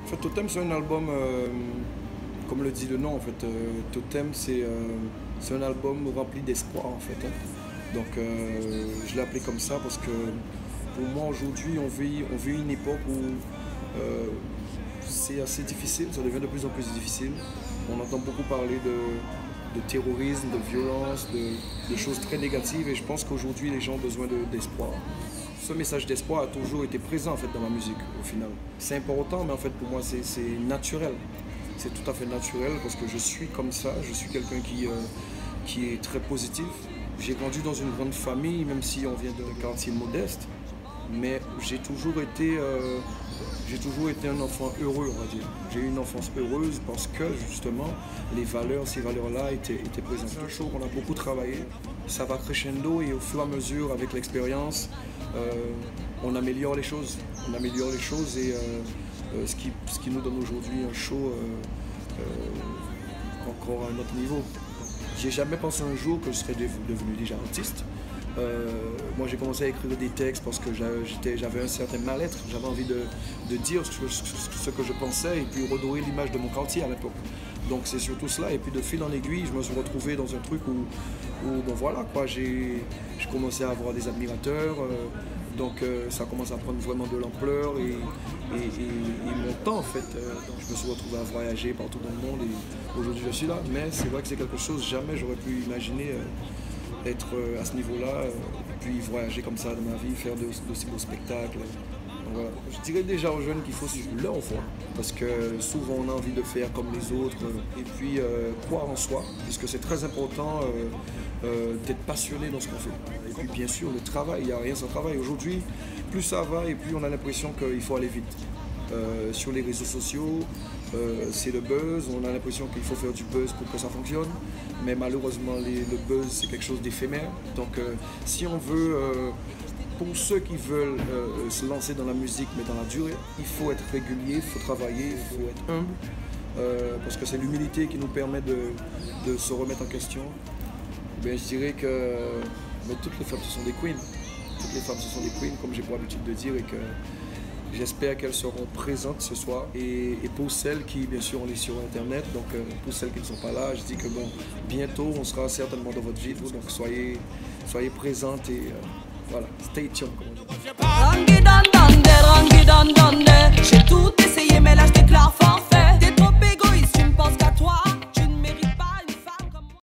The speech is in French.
En fait, Totem, c'est un album, comme le dit le nom, en fait. Totem, c'est un album rempli d'espoir, en fait. Hein. Donc, je l'ai appelé comme ça parce que pour moi, aujourd'hui, on vit une époque où c'est assez difficile, ça devient de plus en plus difficile. On entend beaucoup parler de terrorisme, de violence, de choses très négatives et je pense qu'aujourd'hui, les gens ont besoin d'espoir. Ce message d'espoir a toujours été présent en fait dans ma musique au final. C'est important mais en fait pour moi c'est naturel. C'est tout à fait naturel parce que je suis comme ça, je suis quelqu'un qui est très positif. J'ai grandi dans une grande famille même si on vient d'un quartier modeste, mais j'ai toujours été un enfant heureux on va dire. J'ai eu une enfance heureuse parce que justement ces valeurs-là étaient présentes. C'est un show qu'on a beaucoup travaillé, ça va crescendo et au fur et à mesure avec l'expérience, on améliore les choses. Et ce qui nous donne aujourd'hui un show encore à un autre niveau. J'ai jamais pensé un jour que je serais devenu déjà artiste. Moi j'ai commencé à écrire des textes parce que j'avais un certain mal-être, j'avais envie de dire ce que je pensais et puis redorer l'image de mon quartier à l'époque. Donc c'est surtout cela et puis de fil en aiguille je me suis retrouvé dans un truc où bon voilà quoi, j'ai commencé à avoir des admirateurs, donc ça commence à prendre vraiment de l'ampleur et mon temps en fait, donc je me suis retrouvé à voyager partout dans le monde et aujourd'hui je suis là, mais c'est vrai que c'est quelque chose jamais j'aurais pu imaginer être à ce niveau-là, et puis voyager comme ça dans ma vie, faire d'aussi beaux spectacles. Donc, voilà. Je dirais déjà aux jeunes qu'il faut suivre leur voie, parce que souvent on a envie de faire comme les autres, et puis croire en soi, puisque c'est très important d'être passionné dans ce qu'on fait. Et puis bien sûr le travail, il n'y a rien sans travail. Aujourd'hui, plus ça va et plus on a l'impression qu'il faut aller vite. Sur les réseaux sociaux, c'est le buzz, on a l'impression qu'il faut faire du buzz pour que ça fonctionne, mais malheureusement le buzz c'est quelque chose d'éphémère. Donc si on veut, pour ceux qui veulent se lancer dans la musique mais dans la durée, il faut être régulier, il faut travailler, il faut être humble, parce que c'est l'humilité qui nous permet de se remettre en question. Ben, je dirais que toutes les femmes ce sont des queens, toutes les femmes ce sont des queens comme j'ai pour habitude de dire et que j'espère qu'elles seront présentes ce soir et pour celles qui, bien sûr, on est sur Internet, donc pour celles qui ne sont pas là, je dis que bon, bientôt on sera certainement dans votre vie, donc soyez présentes et voilà, stay tuned. J'ai tout essayé mais là je déclare forfait.